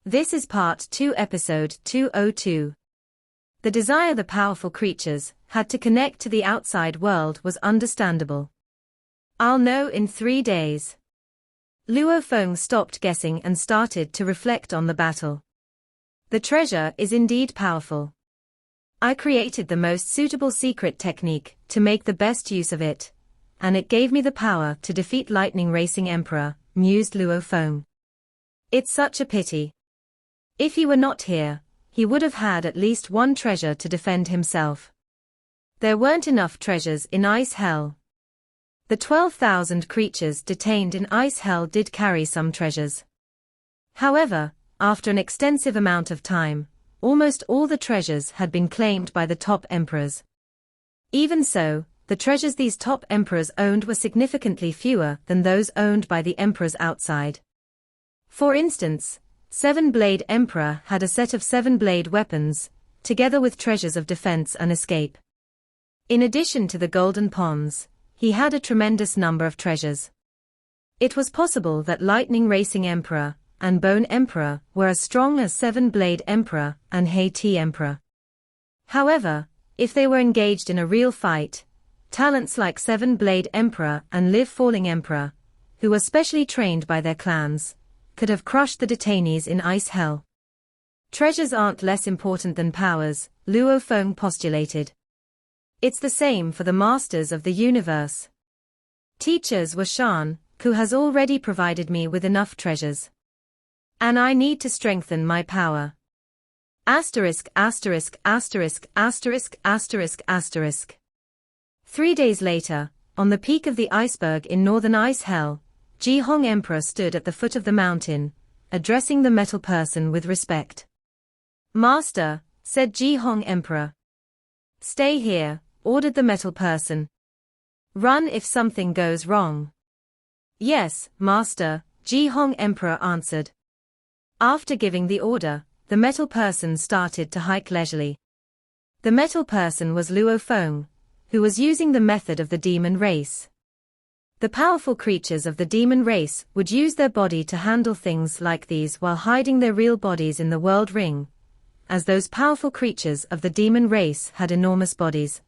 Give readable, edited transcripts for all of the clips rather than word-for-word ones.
This is Part 2, Episode 202. The desire the powerful creatures had to connect to the outside world was understandable. I'll know in 3 days. Luo Feng stopped guessing and started to reflect on the battle. The treasure is indeed powerful. I created the most suitable secret technique to make the best use of it, and it gave me the power to defeat Lightning Racing Emperor, mused Luo Feng. It's such a pity. If he were not here, he would have had at least one treasure to defend himself. There weren't enough treasures in Ice Hell. The 12,000 creatures detained in Ice Hell did carry some treasures. However, after an extensive amount of time, almost all the treasures had been claimed by the top emperors. Even so, the treasures these top emperors owned were significantly fewer than those owned by the emperors outside. For instance, Seven-Blade Emperor had a set of 7-blade weapons, together with treasures of defense and escape. In addition to the golden ponds, he had a tremendous number of treasures. It was possible that Lightning Racing Emperor and Bone Emperor were as strong as Seven-Blade Emperor and Haiti Emperor. However, if they were engaged in a real fight, talents like Seven-Blade Emperor and Live Falling Emperor, who were specially trained by their clans, could have crushed the detainees in Ice Hell. Treasures aren't less important than powers, Luo Feng postulated. It's the same for the masters of the universe. Teachers were Shan, who has already provided me with enough treasures. And I need to strengthen my power. Asterisk, asterisk, asterisk, asterisk, asterisk, asterisk. 3 days later, on the peak of the iceberg in northern Ice Hell, Jihong Emperor stood at the foot of the mountain, addressing the metal person with respect. Master, said Jihong Emperor. Stay here, ordered the metal person. Run if something goes wrong. Yes, Master, Jihong Emperor answered. After giving the order, the metal person started to hike leisurely. The metal person was Luo Feng, who was using the method of the demon race. The powerful creatures of the demon race would use their body to handle things like these while hiding their real bodies in the world ring, as those powerful creatures of the demon race had enormous bodies.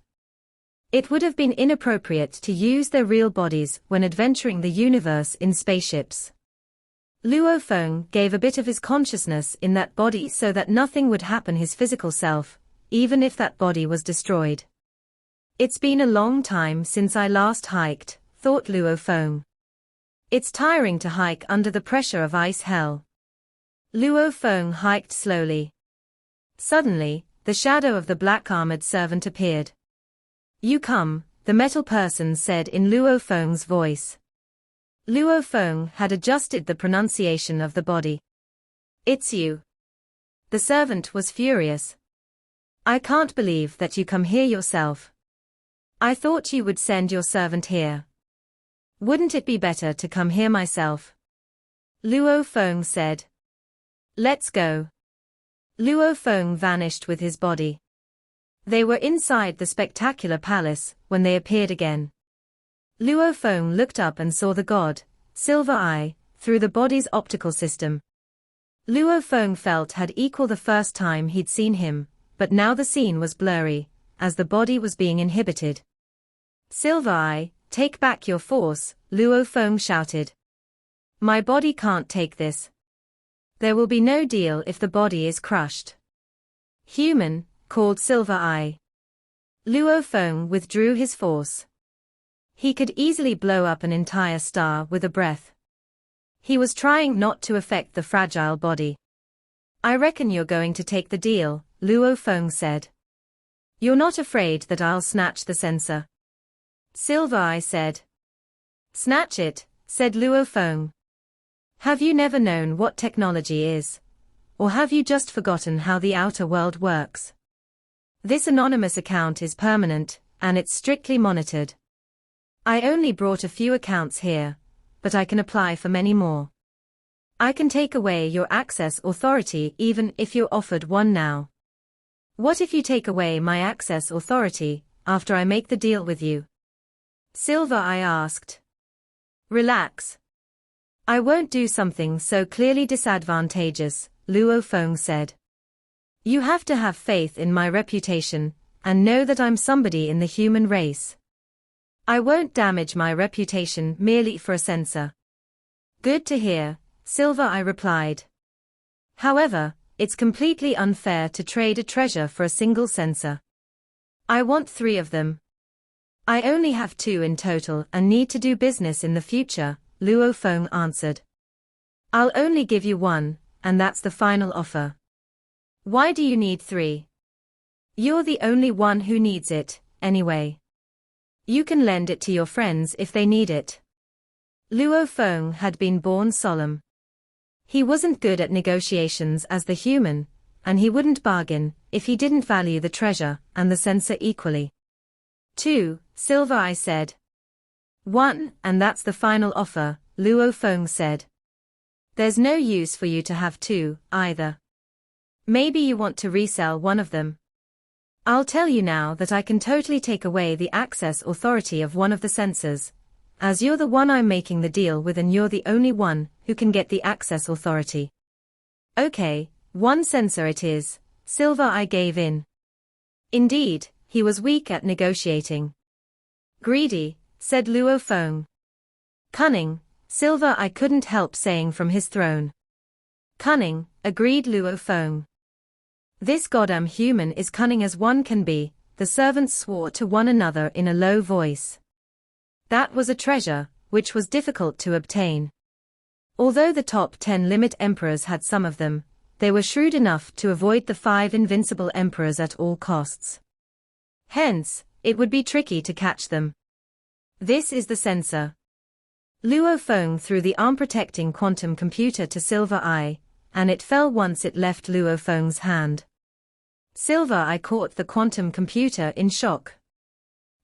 It would have been inappropriate to use their real bodies when adventuring the universe in spaceships. Luo Feng gave a bit of his consciousness in that body so that nothing would happen his physical self, even if that body was destroyed. It's been a long time since I last hiked, thought Luo Feng. It's tiring to hike under the pressure of Ice Hell. Luo Feng hiked slowly. Suddenly, the shadow of the black-armored servant appeared. You come, the metal person said in Luo Feng's voice. Luo Feng had adjusted the pronunciation of the body. It's you. The servant was furious. I can't believe that you come here yourself. I thought you would send your servant here. Wouldn't it be better to come here myself? Luo Feng said. Let's go. Luo Feng vanished with his body. They were inside the spectacular palace when they appeared again. Luo Feng looked up and saw the god, Silver Eye, through the body's optical system. Luo Feng felt had equal the first time he'd seen him, but now the scene was blurry, as the body was being inhibited. Silver Eye, take back your force, Luo Feng shouted. My body can't take this. There will be no deal if the body is crushed. Human, called Silver Eye. Luo Feng withdrew his force. He could easily blow up an entire star with a breath. He was trying not to affect the fragile body. I reckon you're going to take the deal, Luo Feng said. You're not afraid that I'll snatch the sensor? Silver Eye said. Snatch it, said Luo Feng. Have you never known what technology is? Or have you just forgotten how the outer world works? This anonymous account is permanent, and it's strictly monitored. I only brought a few accounts here, but I can apply for many more. I can take away your access authority even if you're offered one now. What if you take away my access authority after I make the deal with you? Silver Eye asked. Relax. I won't do something so clearly disadvantageous, Luo Feng said. You have to have faith in my reputation, and know that I'm somebody in the human race. I won't damage my reputation merely for a censor. Good to hear, Silver Eye replied. However, it's completely unfair to trade a treasure for a single censor. I want 3 of them. I only have 2 in total and need to do business in the future, Luo Feng answered. I'll only give you 1, and that's the final offer. Why do you need 3? You're the only one who needs it, anyway. You can lend it to your friends if they need it. Luo Feng had been born solemn. He wasn't good at negotiations as the human, and he wouldn't bargain if he didn't value the treasure and the censor equally. 2, Silver Eye said. 1, and that's the final offer, Luo Feng said. There's no use for you to have 2, either. Maybe you want to resell one of them. I'll tell you now that I can totally take away the access authority of one of the censors, as you're the one I'm making the deal with and you're the only one who can get the access authority. Okay, 1 censor it is, Silver Eye gave in. Indeed, he was weak at negotiating. Greedy, said Luo Feng. Cunning, Silver Eye couldn't help saying from his throne. Cunning, agreed Luo Feng. This goddamn human is cunning as one can be, the servants swore to one another in a low voice. That was a treasure, which was difficult to obtain. Although the top 10 limit emperors had some of them, they were shrewd enough to avoid the 5 invincible emperors at all costs. Hence, it would be tricky to catch them. This is the censor. Luo Feng threw the arm-protecting quantum computer to Silver Eye, and it fell once it left Luo Feng's hand. Silver Eye caught the quantum computer in shock.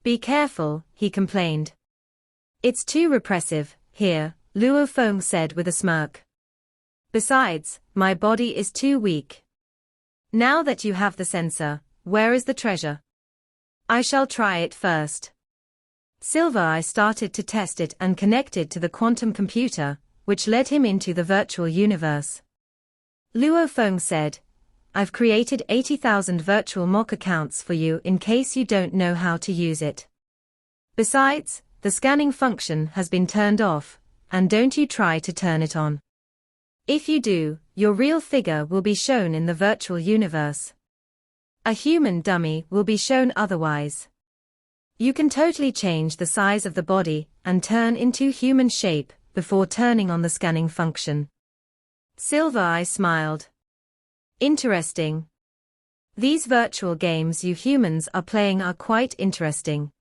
Be careful, he complained. It's too repressive, here, Luo Feng said with a smirk. Besides, my body is too weak. Now that you have the censor, where is the treasure? I shall try it first. Silver Eye started to test it and connected to the quantum computer, which led him into the virtual universe. Luo Feng said, I've created 80,000 virtual mock accounts for you in case you don't know how to use it. Besides, the scanning function has been turned off, and don't you try to turn it on. If you do, your real figure will be shown in the virtual universe. A human dummy will be shown otherwise. You can totally change the size of the body and turn into human shape before turning on the scanning function. Silver Eye smiled. Interesting. These virtual games you humans are playing are quite interesting.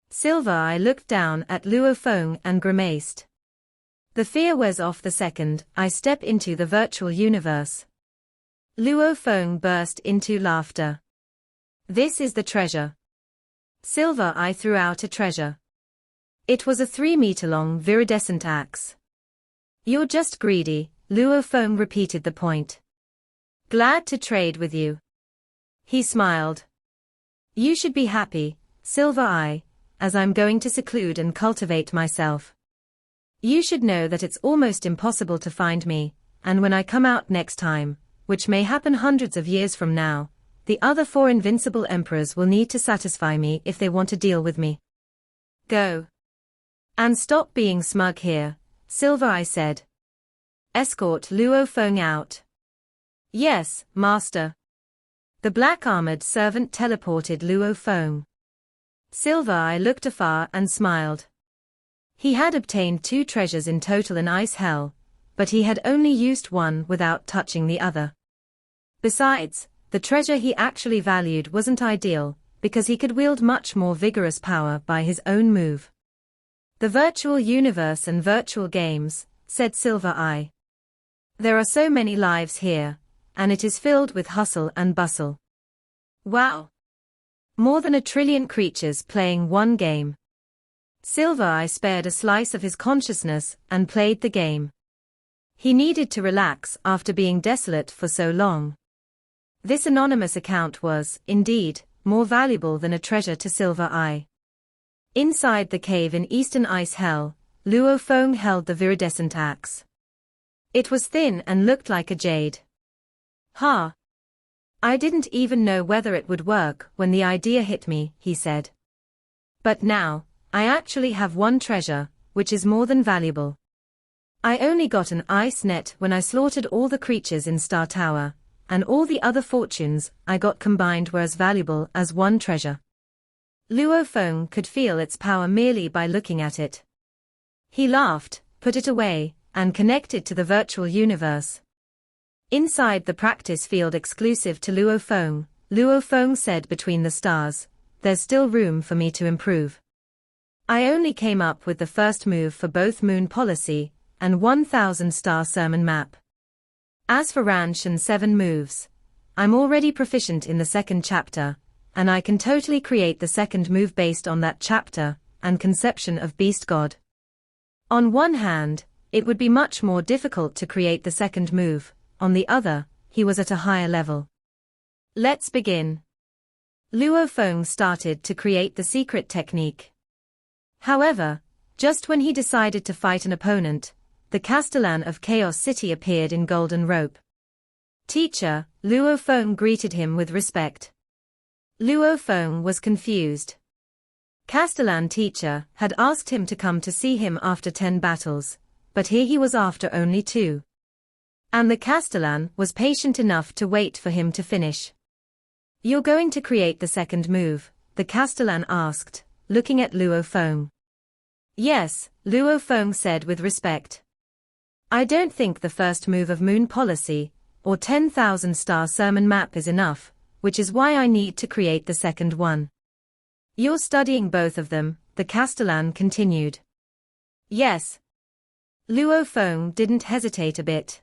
Silver Eye looked down at Luo Feng and grimaced. The fear wears off the second I step into the virtual universe. Luo Feng burst into laughter. This is the treasure. Silver Eye threw out a treasure. It was a 3-meter-long viridescent axe. You're just greedy, Luo Feng repeated the point. Glad to trade with you. He smiled. You should be happy, Silver Eye, as I'm going to seclude and cultivate myself. You should know that it's almost impossible to find me, and when I come out next time, which may happen hundreds of years from now, the other 4 invincible emperors will need to satisfy me if they want to deal with me. Go. And stop being smug here, Silver Eye said. Escort Luo Feng out. Yes, master. The black-armored servant teleported Luo Feng. Silver Eye looked afar and smiled. He had obtained 2 treasures in total in Ice Hell, but he had only used one without touching the other. Besides, the treasure he actually valued wasn't ideal, because he could wield much more vigorous power by his own move. The virtual universe and virtual games, said Silver Eye. There are so many lives here, and it is filled with hustle and bustle. Wow! More than 1 trillion creatures playing one game. Silver Eye spared a slice of his consciousness and played the game. He needed to relax after being desolate for so long. This anonymous account was, indeed, more valuable than a treasure to Silver Eye. Inside the cave in Eastern Ice Hell, Luo Feng held the viridescent axe. It was thin and looked like a jade. Ha! I didn't even know whether it would work when the idea hit me, he said. But now, I actually have one treasure, which is more than valuable. I only got an ice net when I slaughtered all the creatures in Star Tower, and all the other fortunes I got combined were as valuable as one treasure. Luo Feng could feel its power merely by looking at it. He laughed, put it away, and connected to the virtual universe. Inside the practice field exclusive to Luo Feng said between the stars, there's still room for me to improve. I only came up with the first move for both Moon Policy and 1000-star sermon map. As for Ranch and 7 moves, I'm already proficient in the second chapter, and I can totally create the second move based on that chapter and conception of Beast God. On one hand, it would be much more difficult to create the second move, on the other, he was at a higher level. Let's begin. Luo Feng started to create the secret technique. However, just when he decided to fight an opponent, the Castellan of Chaos City appeared in golden robe. Teacher, Luo Feng greeted him with respect. Luo Feng was confused. Castellan teacher had asked him to come to see him after 10 battles, but here he was after only 2. And the Castellan was patient enough to wait for him to finish. You're going to create the second move, the Castellan asked, looking at Luo Feng. Yes, Luo Feng said with respect. I don't think the first move of Moon Policy, or 10,000-star sermon map is enough, which is why I need to create the second one. You're studying both of them, the Castellan continued. Yes. Luo Feng didn't hesitate a bit.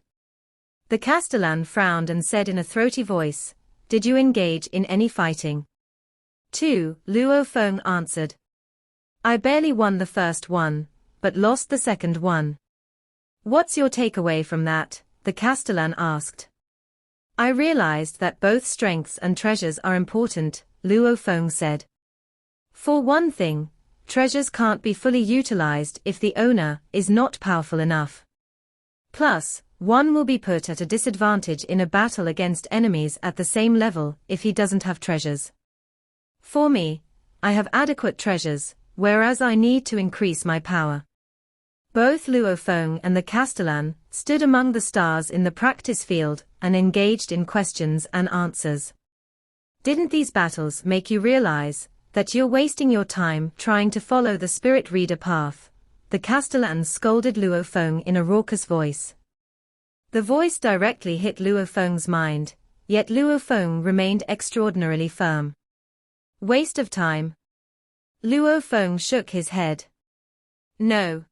The Castellan frowned and said in a throaty voice, did you engage in any fighting? 2, Luo Feng answered. I barely won the first one, but lost the second one. What's your takeaway from that? The Castellan asked. I realized that both strengths and treasures are important, Luo Feng said. For one thing, treasures can't be fully utilized if the owner is not powerful enough. Plus, one will be put at a disadvantage in a battle against enemies at the same level if he doesn't have treasures. For me, I have adequate treasures, whereas I need to increase my power. Both Luo Feng and the Castellan stood among the stars in the practice field and engaged in questions and answers. Didn't these battles make you realize that you're wasting your time trying to follow the spirit reader path? The Castellan scolded Luo Feng in a raucous voice. The voice directly hit Luo Feng's mind, yet Luo Feng remained extraordinarily firm. Waste of time. Luo Feng shook his head. No.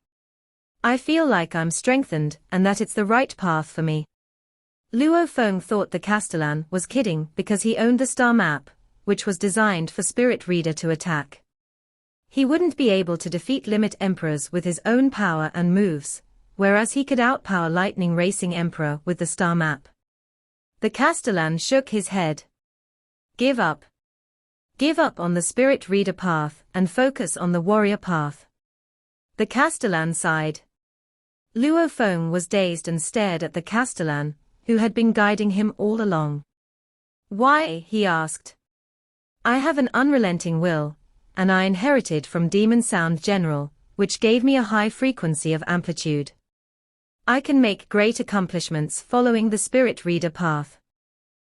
I feel like I'm strengthened and that it's the right path for me. Luo Feng thought the Castellan was kidding because he owned the star map, which was designed for Spirit Reader to attack. He wouldn't be able to defeat Limit Emperors with his own power and moves, whereas he could outpower Lightning Racing Emperor with the star map. The Castellan shook his head. Give up. Give up on the Spirit Reader path and focus on the Warrior path. The Castellan sighed. Luo Feng was dazed and stared at the Castellan, who had been guiding him all along. Why? He asked. I have an unrelenting will, and I inherited from Demon Sound General, which gave me a high frequency of amplitude. I can make great accomplishments following the Spirit Reader path.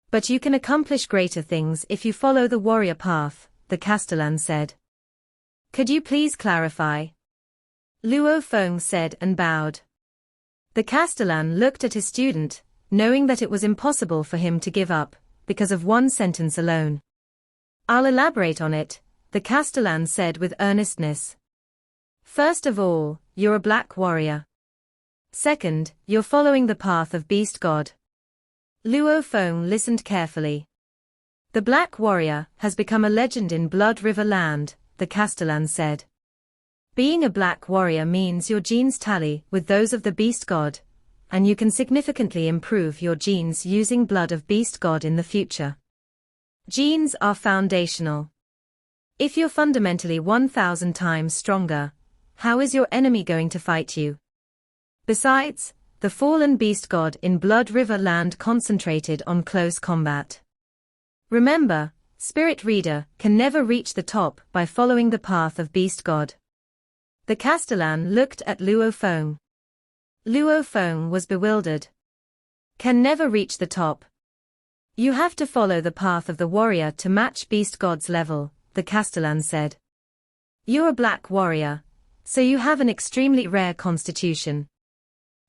But you can accomplish greater things if you follow the Warrior path, the Castellan said. Could you please clarify? Luo Feng said and bowed. The Castellan looked at his student, knowing that it was impossible for him to give up, because of one sentence alone. I'll elaborate on it, the Castellan said with earnestness. First of all, you're a black warrior. Second, you're following the path of Beast God. Luo Feng listened carefully. The Black Warrior has become a legend in Blood River Land, the Castellan said. Being a Black Warrior means your genes tally with those of the Beast God, and you can significantly improve your genes using Blood of Beast God in the future. Genes are foundational. If you're fundamentally 1,000 times stronger, how is your enemy going to fight you? Besides, the fallen beast god in Blood River Land concentrated on close combat. Remember, Spirit Reader can never reach the top by following the path of beast god. The Castellan looked at Luo Feng. Luo Feng was bewildered. Can never reach the top. You have to follow the path of the warrior to match beast god's level, the Castellan said. You're a black warrior, so you have an extremely rare constitution.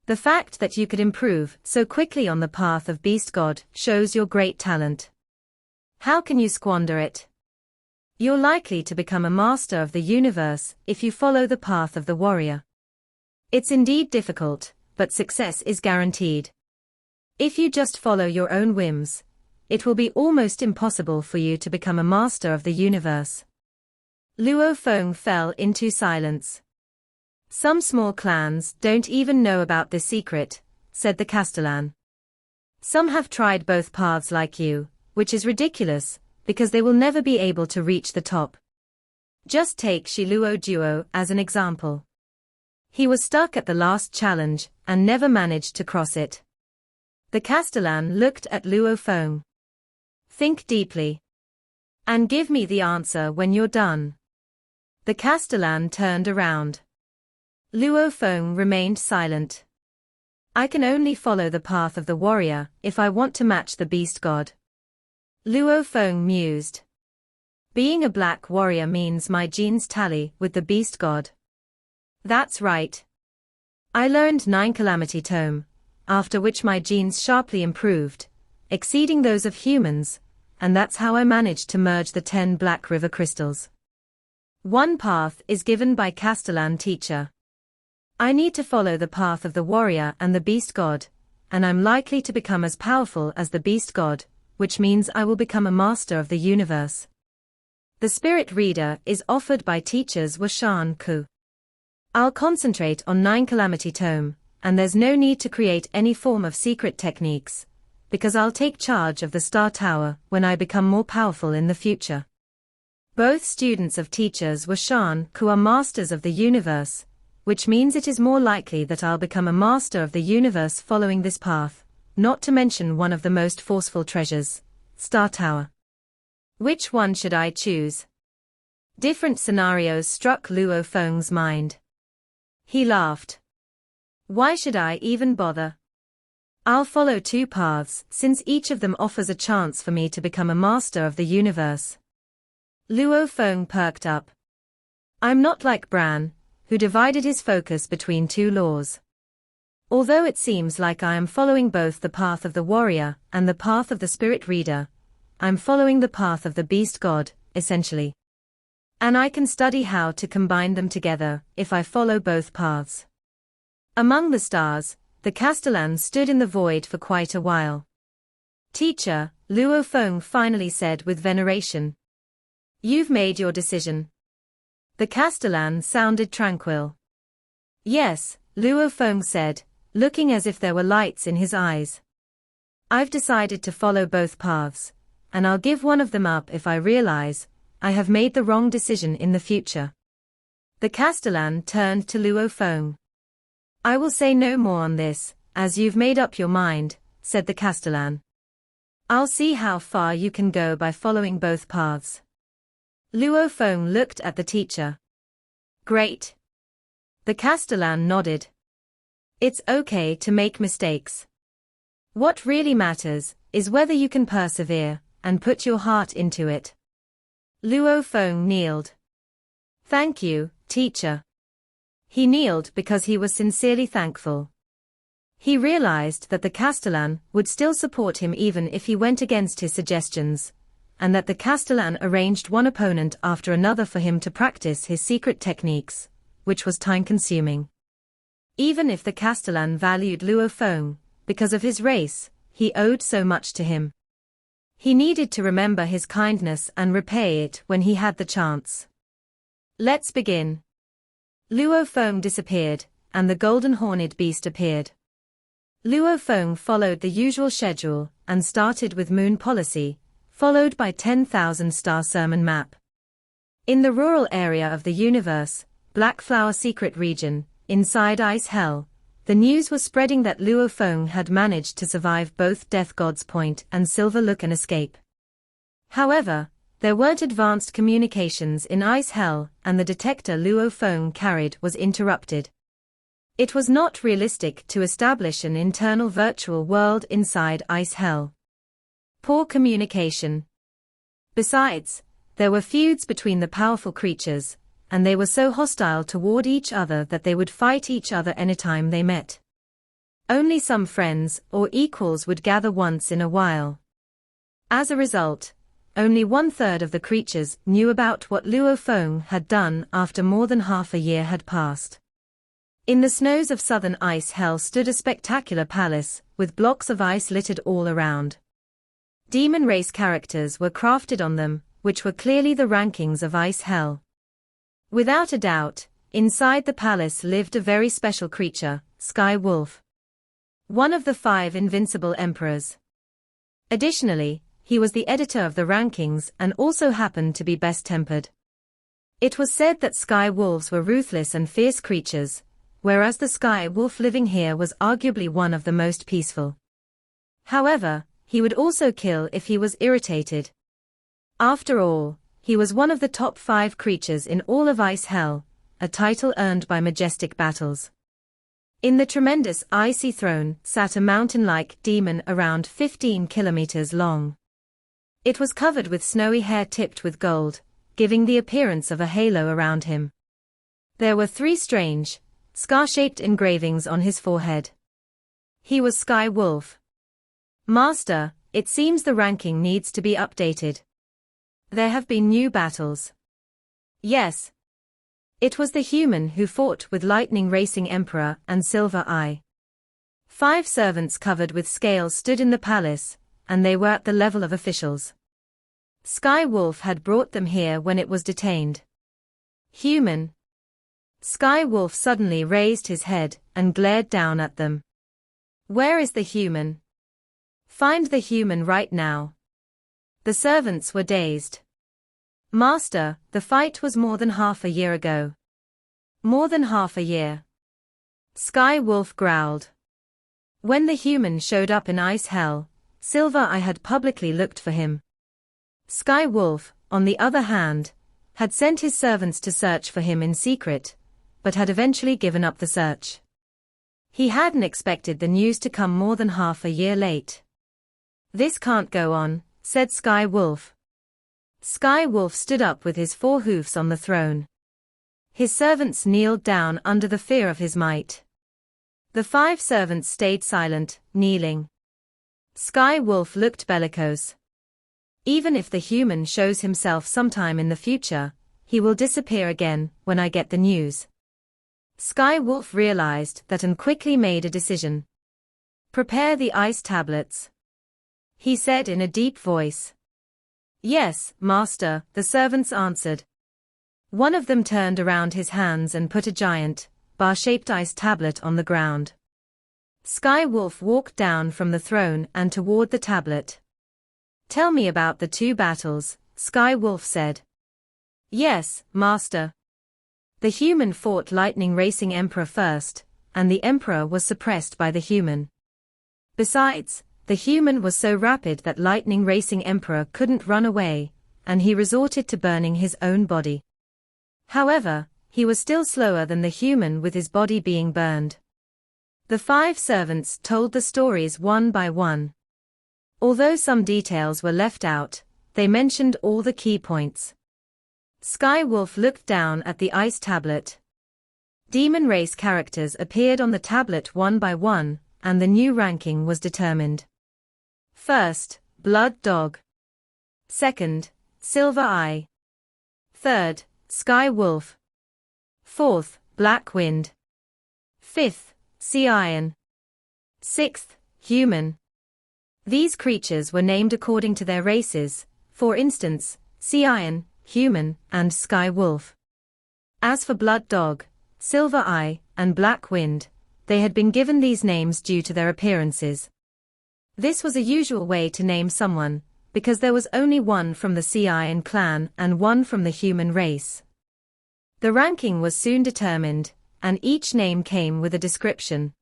The fact that you could improve so quickly on the path of beast god shows your great talent. How can you squander it? You're likely to become a master of the universe if you follow the path of the warrior. It's indeed difficult, but success is guaranteed. If you just follow your own whims, it will be almost impossible for you to become a master of the universe. Luo Feng fell into silence. Some small clans don't even know about this secret, said the Castellan. Some have tried both paths like you, which is ridiculous, because they will never be able to reach the top. Just take Shi Luo Duo as an example. He was stuck at the last challenge and never managed to cross it. The Castellan looked at Luo Feng. Think deeply. And give me the answer when you're done. The Castellan turned around. Luo Feng remained silent. I can only follow the path of the warrior if I want to match the beast god. Luo Feng mused. Being a black warrior means my genes tally with the beast god. That's right. I learned 9 Calamity Tome, after which my genes sharply improved, exceeding those of humans, and that's how I managed to merge the 10 Black River crystals. One path is given by Castellan teacher. I need to follow the path of the warrior and the beast god, and I'm likely to become as powerful as the beast god, which means I will become a master of the universe. The Spirit Reader is offered by teachers Washan Ku. I'll concentrate on 9 Calamity Tome, and there's no need to create any form of secret techniques, because I'll take charge of the Star Tower when I become more powerful in the future. Both students of teachers Washan Ku are masters of the universe, which means it is more likely that I'll become a master of the universe following this path, not to mention one of the most forceful treasures, Star Tower. Which one should I choose? Different scenarios struck Luo Feng's mind. He laughed. Why should I even bother? I'll follow 2 paths since each of them offers a chance for me to become a master of the universe. Luo Feng perked up. I'm not like Bran, who divided his focus between 2 laws. Although it seems like I am following both the path of the warrior and the path of the Spirit Reader, I'm following the path of the beast god, essentially. And I can study how to combine them together if I follow both paths. Among the stars, the Castellan stood in the void for quite a while. Teacher, Luo Feng finally said with veneration. You've made your decision. The Castellan sounded tranquil. Yes, Luo Feng said, looking as if there were lights in his eyes. I've decided to follow both paths, and I'll give one of them up if I realize I have made the wrong decision in the future. The Castellan turned to Luo Feng. I will say no more on this, as you've made up your mind, said the Castellan. I'll see how far you can go by following both paths. Luo Feng looked at the teacher. Great. The Castellan nodded. It's okay to make mistakes. What really matters is whether you can persevere and put your heart into it. Luo Feng kneeled. Thank you, teacher. He kneeled because he was sincerely thankful. He realized that the Castellan would still support him even if he went against his suggestions, and that the Castellan arranged one opponent after another for him to practice his secret techniques, which was time-consuming. Even if the Castellan valued Luo Feng, because of his race, he owed so much to him. He needed to remember his kindness and repay it when he had the chance. Let's begin. Luo Feng disappeared, and the golden horned beast appeared. Luo Feng followed the usual schedule and started with Moon Policy, followed by 10,000 Star Sermon Map. In the rural area of the universe, Black Flower Secret Region, inside Ice Hell, The news was spreading that Luo Feng had managed to survive both Death God's Point and Silver Look and escape. However, there weren't advanced communications in Ice Hell, and the detector Luo Feng carried was interrupted. It was not realistic to establish an internal virtual world inside Ice Hell. Poor communication. Besides, there were feuds between the powerful creatures, and they were so hostile toward each other that they would fight each other anytime they met. Only some friends or equals would gather once in a while. As a result, only 1/3 of the creatures knew about what Luo Feng had done after more than half a year had passed. In the snows of southern Ice Hell stood a spectacular palace, with blocks of ice littered all around. Demon race characters were crafted on them, which were clearly the rankings of Ice Hell. Without a doubt, inside the palace lived a very special creature, Sky Wolf. One of the 5 invincible emperors. Additionally, he was the editor of the rankings and also happened to be best-tempered. It was said that Sky Wolves were ruthless and fierce creatures, whereas the Sky Wolf living here was arguably one of the most peaceful. However, he would also kill if he was irritated. After all, he was one of the top 5 creatures in all of Ice Hell, a title earned by majestic battles. In the tremendous icy throne sat a mountain-like demon around 15 kilometers long. It was covered with snowy hair tipped with gold, giving the appearance of a halo around him. There were 3 strange, scar-shaped engravings on his forehead. He was Sky Wolf. Master, it seems the ranking needs to be updated. There have been new battles. Yes. It was the human who fought with Lightning Racing Emperor and Silver Eye. 5 servants covered with scales stood in the palace, and they were at the level of officials. Sky Wolf had brought them here when it was detained. Human. Sky Wolf suddenly raised his head and glared down at them. Where is the human? Find the human right now. The servants were dazed. Master, the fight was more than half a year ago. More than half a year. Sky Wolf growled. When the human showed up in Ice Hell, Silver Eye had publicly looked for him. Sky Wolf, on the other hand, had sent his servants to search for him in secret, but had eventually given up the search. He hadn't expected the news to come more than half a year late. This can't go on, said Sky Wolf. Sky Wolf stood up with his 4 hoofs on the throne. His servants kneeled down under the fear of his might. The 5 servants stayed silent, kneeling. Sky Wolf looked bellicose. Even if the human shows himself sometime in the future, he will disappear again when I get the news. Sky Wolf realized that and quickly made a decision. Prepare the ice tablets, he said in a deep voice. Yes, master, the servants answered. One of them turned around his hands and put a giant, bar-shaped ice tablet on the ground. Sky Wolf walked down from the throne and toward the tablet. Tell me about the 2 battles, Sky Wolf said. Yes, master. The human fought Lightning Racing Emperor first, and the Emperor was suppressed by the human. Besides, the human was so rapid that Lightning Racing Emperor couldn't run away, and he resorted to burning his own body. However, he was still slower than the human with his body being burned. The 5 servants told the stories one by one. Although some details were left out, they mentioned all the key points. Sky Wolf looked down at the ice tablet. Demon race characters appeared on the tablet one by one, and the new ranking was determined. First, Blood Dog. Second, Silver Eye. Third, Sky Wolf. Fourth, Black Wind. Fifth, Sea Iron. Sixth, Human. These creatures were named according to their races, for instance, Sea Iron, Human, and Sky Wolf. As for Blood Dog, Silver Eye, and Black Wind, they had been given these names due to their appearances. This was a usual way to name someone, because there was only one from the Sea Iron clan and one from the human race. The ranking was soon determined, and each name came with a description.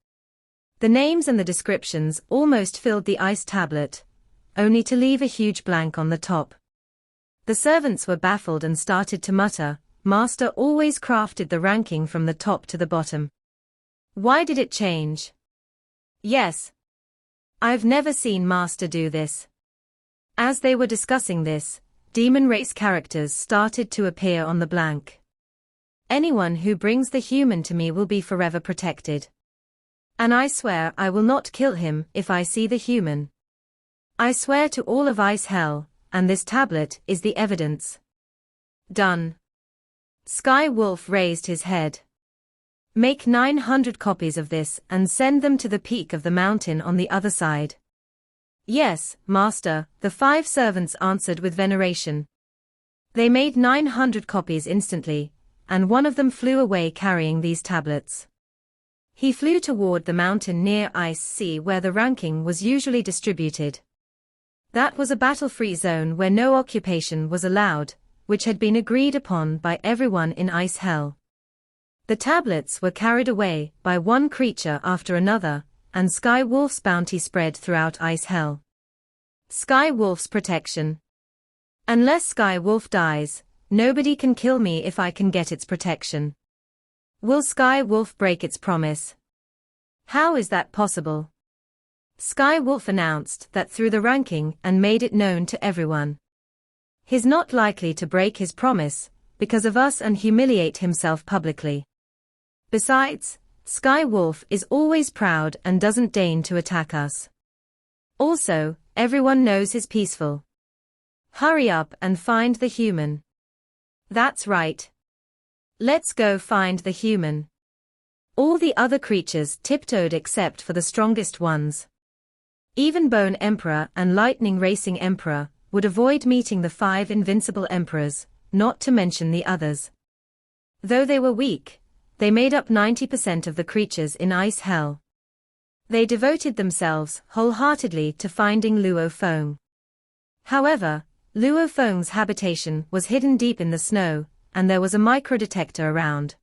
The names and the descriptions almost filled the ice tablet, only to leave a huge blank on the top. The servants were baffled and started to mutter, "Master always crafted the ranking from the top to the bottom. Why did it change?" "Yes. I've never seen Master do this." As they were discussing this, demon race characters started to appear on the blank. "Anyone who brings the human to me will be forever protected. And I swear I will not kill him if I see the human. I swear to all of Ice Hell, and this tablet is the evidence." "Done." Sky Wolf raised his head. "Make 900 copies of this and send them to the peak of the mountain on the other side." "Yes, Master," the 5 servants answered with veneration. They made 900 copies instantly, and one of them flew away carrying these tablets. He flew toward the mountain near Ice Sea where the ranking was usually distributed. That was a battle-free zone where no occupation was allowed, which had been agreed upon by everyone in Ice Hell. The tablets were carried away by one creature after another, and Sky Wolf's bounty spread throughout Ice Hell. Sky Wolf's protection. Unless Sky Wolf dies, nobody can kill me if I can get its protection. Will Sky Wolf break its promise? How is that possible? Sky Wolf announced that through the ranking and made it known to everyone. He's not likely to break his promise because of us and humiliate himself publicly. Besides, Sky Wolf is always proud and doesn't deign to attack us. Also, everyone knows he's peaceful. Hurry up and find the human. That's right. Let's go find the human. All the other creatures tiptoed except for the strongest ones. Even Bone Emperor and Lightning Racing Emperor would avoid meeting the 5 invincible emperors, not to mention the others. Though they were weak, they made up 90% of the creatures in Ice Hell. They devoted themselves wholeheartedly to finding Luo Feng. However, Luo Feng's habitation was hidden deep in the snow, and there was a microdetector around.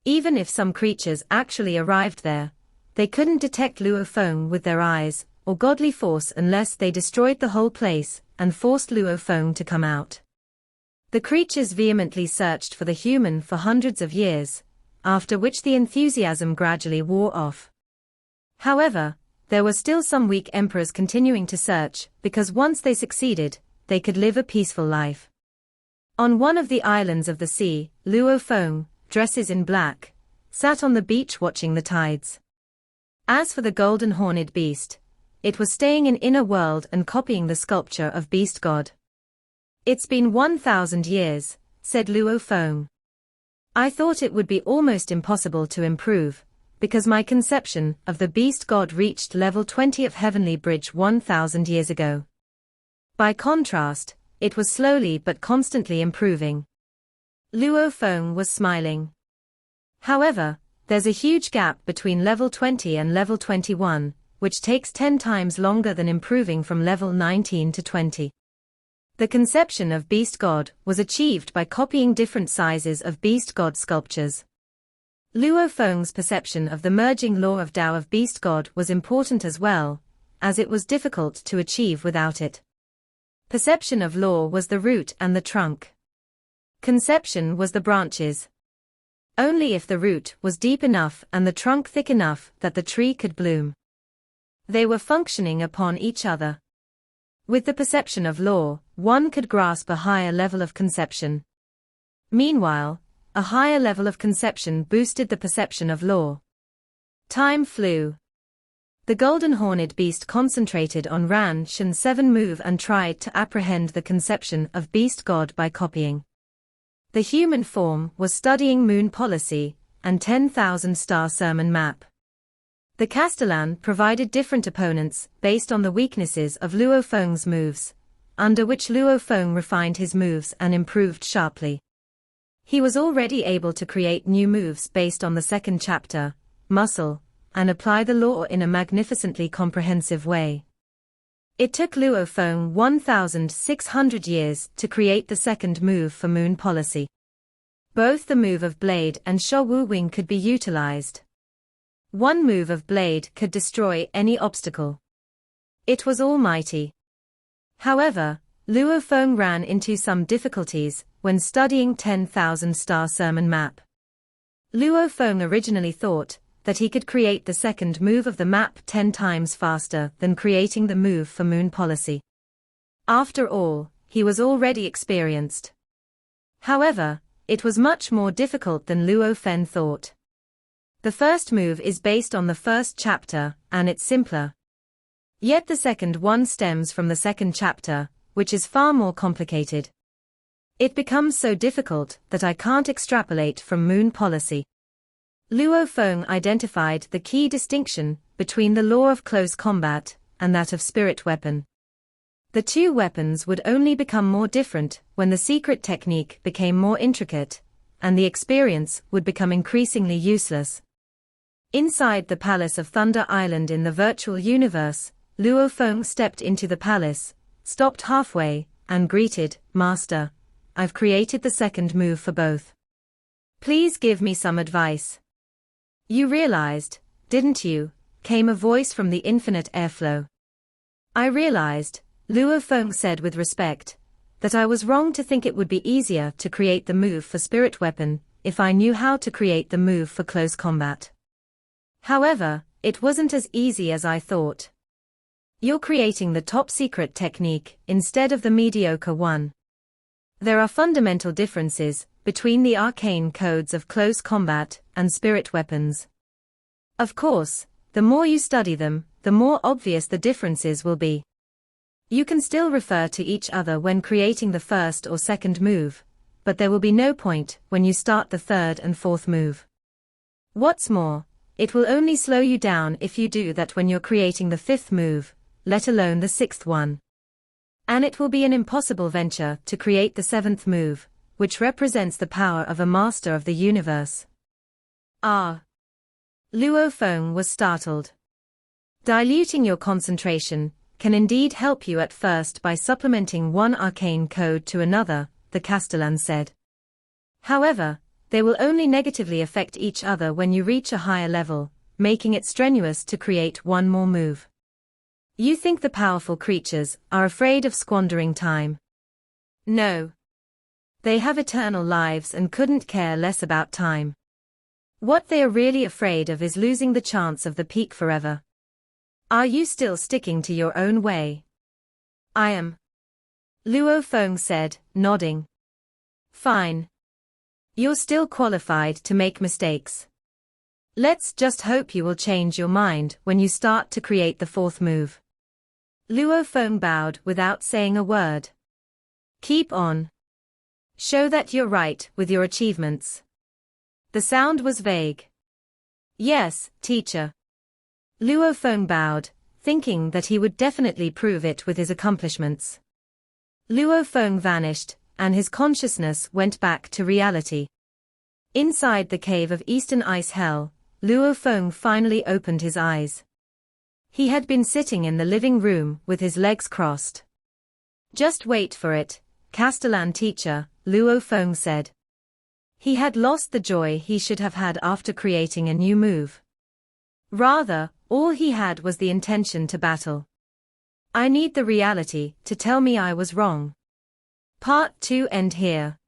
Even if some creatures actually arrived there, they couldn't detect Luo Feng with their eyes or godly force unless they destroyed the whole place and forced Luo Feng to come out. The creatures vehemently searched for the human for hundreds of years, after which the enthusiasm gradually wore off. However, there were still some weak emperors continuing to search, because once they succeeded, they could live a peaceful life. On one of the islands of the sea, Luo Feng, dresses in black, sat on the beach watching the tides. As for the golden horned beast, it was staying in inner world and copying the sculpture of Beast God. "It's been 1,000 years, said Luo Feng. "I thought it would be almost impossible to improve, because my conception of the Beast God reached level 20 of Heavenly Bridge 1,000 years ago. By contrast, it was slowly but constantly improving." Luo Feng was smiling. "However, there's a huge gap between level 20 and level 21, which takes 10 times longer than improving from level 19 to 20. The conception of Beast God was achieved by copying different sizes of Beast God sculptures. Luo Feng's perception of the merging law of Tao of Beast God was important as well, as it was difficult to achieve without it. Perception of law was the root and the trunk. Conception was the branches. Only if the root was deep enough and the trunk thick enough that the tree could bloom. They were functioning upon each other. With the perception of law, one could grasp a higher level of conception. Meanwhile, a higher level of conception boosted the perception of law. Time flew. The golden horned beast concentrated on Ran Shen's 7 move and tried to apprehend the conception of Beast God by copying. The human form was studying moon policy and 10,000 star sermon map. The Castellan provided different opponents based on the weaknesses of Luo Feng's moves, under which Luo Feng refined his moves and improved sharply. He was already able to create new moves based on the second chapter, Muscle, and apply the law in a magnificently comprehensive way. It took Luo Feng 1,600 years to create the second move for moon policy. Both the move of Blade and Shou Wu Wing could be utilized. One move of blade could destroy any obstacle. It was almighty. However, Luo Feng ran into some difficulties when studying 10,000 star sermon map. Luo Feng originally thought that he could create the second move of the map 10 times faster than creating the move for moon policy. After all, he was already experienced. However, it was much more difficult than Luo Feng thought. The first move is based on the first chapter, and it's simpler. Yet the second one stems from the second chapter, which is far more complicated. It becomes so difficult that I can't extrapolate from moon policy. Luo Feng identified the key distinction between the law of close combat and that of spirit weapon. The two weapons would only become more different when the secret technique became more intricate, and the experience would become increasingly useless. Inside the Palace of Thunder Island in the virtual universe, Luo Feng stepped into the palace, stopped halfway, and greeted, "Master, I've created the second move for both. Please give me some advice." "You realized, didn't you?" came a voice from the infinite airflow. "I realized," Luo Feng said with respect, "that I was wrong to think it would be easier to create the move for spirit weapon if I knew how to create the move for close combat. However, it wasn't as easy as I thought. You're creating the top secret technique instead of the mediocre one. There are fundamental differences between the arcane codes of close combat and spirit weapons. Of course, the more you study them, the more obvious the differences will be. You can still refer to each other when creating the first or second move, but there will be no point when you start the third and fourth move. What's more, it will only slow you down if you do that when you're creating the fifth move, let alone the sixth one. And it will be an impossible venture to create the seventh move, which represents the power of a master of the universe." "Ah." Luo Feng was startled. "Diluting your concentration can indeed help you at first by supplementing one arcane code to another," the Castellan said. "However, they will only negatively affect each other when you reach a higher level, making it strenuous to create one more move. You think the powerful creatures are afraid of squandering time? No. They have eternal lives and couldn't care less about time. What they are really afraid of is losing the chance of the peak forever. Are you still sticking to your own way?" "I am," Luo Feng said, nodding. "Fine. You're still qualified to make mistakes. Let's just hope you will change your mind when you start to create the fourth move." Luo Feng bowed without saying a word. "Keep on. Show that you're right with your achievements." The sound was vague. "Yes, teacher." Luo Feng bowed, thinking that he would definitely prove it with his accomplishments. Luo Feng vanished, and his consciousness went back to reality. Inside the cave of Eastern Ice Hell, Luo Feng finally opened his eyes. He had been sitting in the living room with his legs crossed. "Just wait for it, Castellan teacher," Luo Feng said. He had lost the joy he should have had after creating a new move. Rather, all he had was the intention to battle. "I need the reality to tell me I was wrong." Part 2 end here.